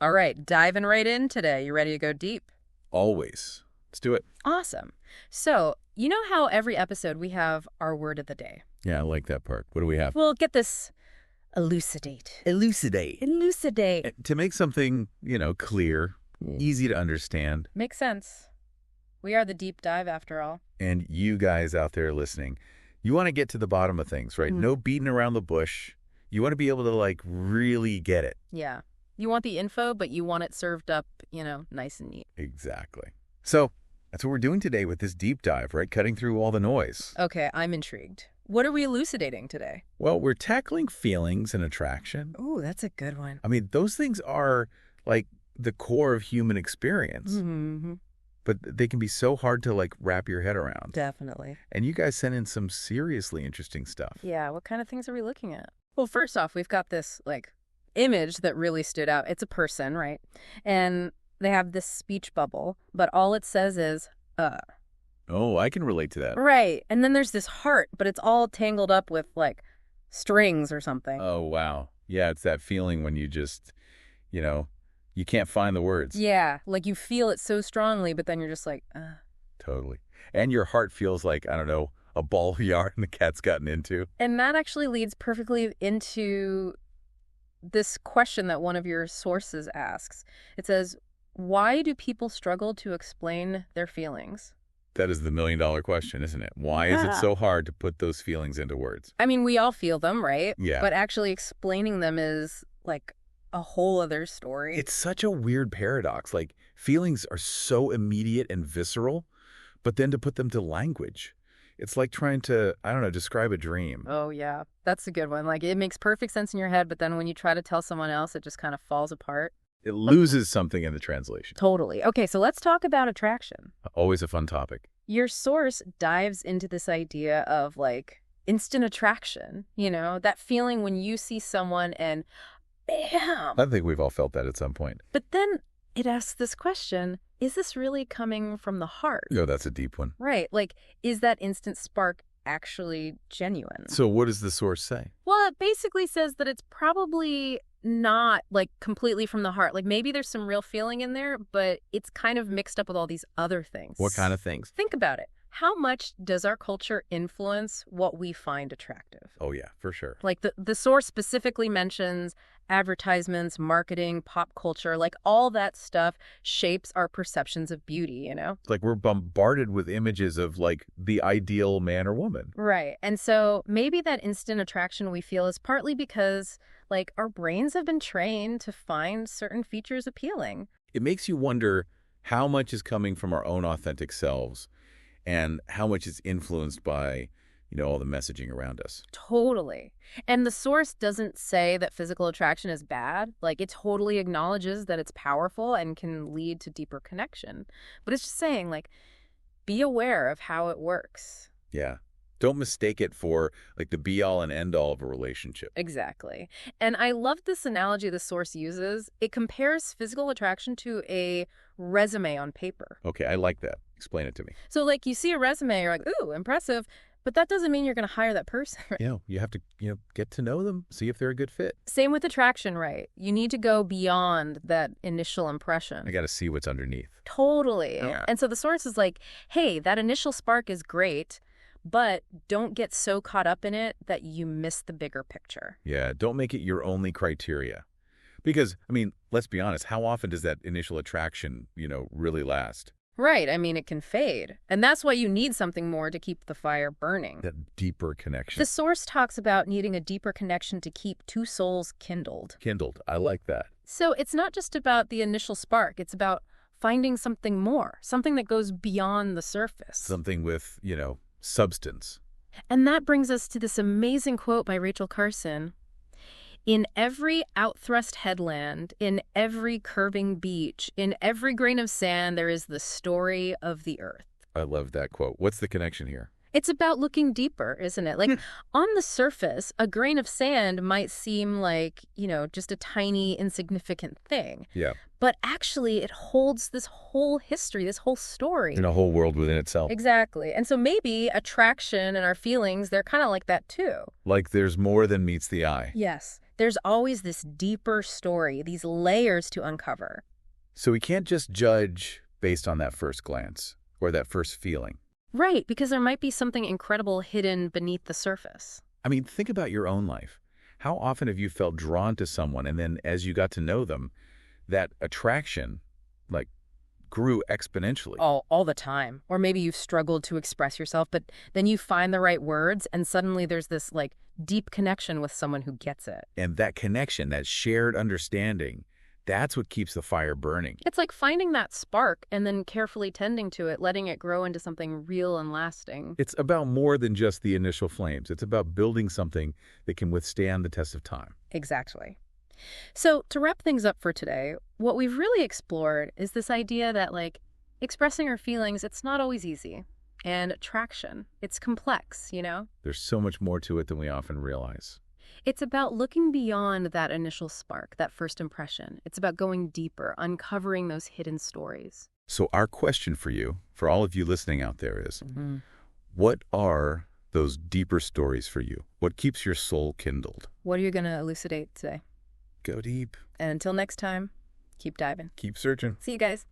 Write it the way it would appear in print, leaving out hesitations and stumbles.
All right, diving right in today. You ready to go deep? Always. Let's do it. Awesome. So, you know how every episode we have our word of the day? Yeah, I like that part. What do we have? Well, get this. Elucidate. Elucidate. Elucidate. To make something, clear, easy to understand, Makes sense. We are the deep dive after all. and you guys out there listening, you want to get to the bottom of things, right? No beating around the bush. You want to be able to, really get it. Yeah. You want the info, but you want it served up, nice and neat. Exactly. So that's what we're doing today with this deep dive, right? Cutting through all the noise. Okay, I'm intrigued. What are we elucidating today? Well, we're tackling feelings and attraction. Ooh, that's a good one. I mean, those things are like the core of human experience, Mm-hmm. but they can be so hard to wrap your head around. Definitely. And you guys sent in some seriously interesting stuff. Yeah, what kind of things are we looking at? Well, first off, we've got this, image that really stood out. It's a person, right? And they have this speech bubble, but all it says is, Oh, I can relate to that. Right. And then there's this heart, but it's all tangled up with, strings or something. Oh, wow. Yeah, it's that feeling when you just, you can't find the words. Yeah, you feel it so strongly, but then you're just like, Totally. And your heart feels like, I don't know, a ball of yarn the cat's gotten into. And that actually leads perfectly into this question that one of your sources asks. It says, why do people struggle to explain their feelings? That is the million-dollar question, isn't it? Why is it Yeah. so hard to put those feelings into words? I mean, we all feel them, right? Yeah. But actually explaining them is a whole other story. It's such a weird paradox. Feelings are so immediate and visceral, but then to put them to language, it's like trying to, I don't know, describe a dream. Oh, yeah. That's a good one. It makes perfect sense in your head, but then when you try to tell someone else, it just kind of falls apart. It loses something in the translation. Totally. Okay, so let's talk about attraction. Always a fun topic. Your source dives into this idea of instant attraction, that feeling when you see someone and bam. I think we've all felt that at some point. But then it asks this question, is this really coming from the heart? Oh, that's a deep one. Right. Is that instant spark actually genuine? So what does the source say? Well, it basically says that it's probably not completely from the heart. Maybe there's some real feeling in there, but it's kind of mixed up with all these other things. What kind of things? Think about it. How much does our culture influence what we find attractive? Oh, yeah, for sure. The source specifically mentions advertisements, marketing, pop culture, all that stuff shapes our perceptions of beauty, It's like we're bombarded with images of the ideal man or woman. Right. And so maybe that instant attraction we feel is partly because our brains have been trained to find certain features appealing. It makes you wonder how much is coming from our own authentic selves and how much is influenced by, all the messaging around us. Totally. And the source doesn't say that physical attraction is bad. It totally acknowledges that it's powerful and can lead to deeper connection. But it's just saying, be aware of how it works. Yeah. Don't mistake it for the be-all and end-all of a relationship. Exactly. And I love this analogy the source uses. It compares physical attraction to a resume on paper. Okay, I like that. Explain it to me. So, you see a resume, you're like, ooh, impressive. But that doesn't mean you're going to hire that person. Right? You have to, get to know them, see if they're a good fit. Same with attraction, right? You need to go beyond that initial impression. I got to see what's underneath. Totally. Yeah. And so the source is hey, that initial spark is great, but don't get so caught up in it that you miss the bigger picture. Yeah, don't make it your only criteria. Because, let's be honest, how often does that initial attraction, really last? Right. It can fade. And that's why you need something more to keep the fire burning. That deeper connection. The source talks about needing a deeper connection to keep two souls kindled. Kindled. I like that. So it's not just about the initial spark. It's about finding something more, something that goes beyond the surface. Something with, substance. And that brings us to this amazing quote by Rachel Carson. In every outthrust headland, in every curving beach, in every grain of sand, there is the story of the earth. I love that quote. What's the connection here? It's about looking deeper, isn't it? On the surface, a grain of sand might seem just a tiny, insignificant thing. Yeah. But actually, it holds this whole history, this whole story. In a whole world within itself. Exactly. And so maybe attraction and our feelings, they're kind of like that too. There's more than meets the eye. Yes. There's always this deeper story, these layers to uncover. So we can't just judge based on that first glance or that first feeling. Right, because there might be something incredible hidden beneath the surface. I mean, think about your own life. How often have you felt drawn to someone and then as you got to know them, that attraction, like, grew exponentially? All the time. Or maybe you've struggled to express yourself, but then you find the right words and suddenly there's this like deep connection with someone who gets it. And that connection, that shared understanding, that's what keeps the fire burning. It's like finding that spark and then carefully tending to it, letting it grow into something real and lasting. It's about more than just the initial flames. It's about building something that can withstand the test of time. Exactly. So, to wrap things up for today, what we've really explored is this idea that, like, expressing our feelings, it's not always easy. And attraction, it's complex, you know? There's so much more to it than we often realize. It's about looking beyond that initial spark, that first impression. It's about going deeper, uncovering those hidden stories. So our question for you, for all of you listening out there is, Mm-hmm. what are those deeper stories for you? What keeps your soul kindled? What are you going to elucidate today? Go deep. And until next time, keep diving. Keep searching. See you guys.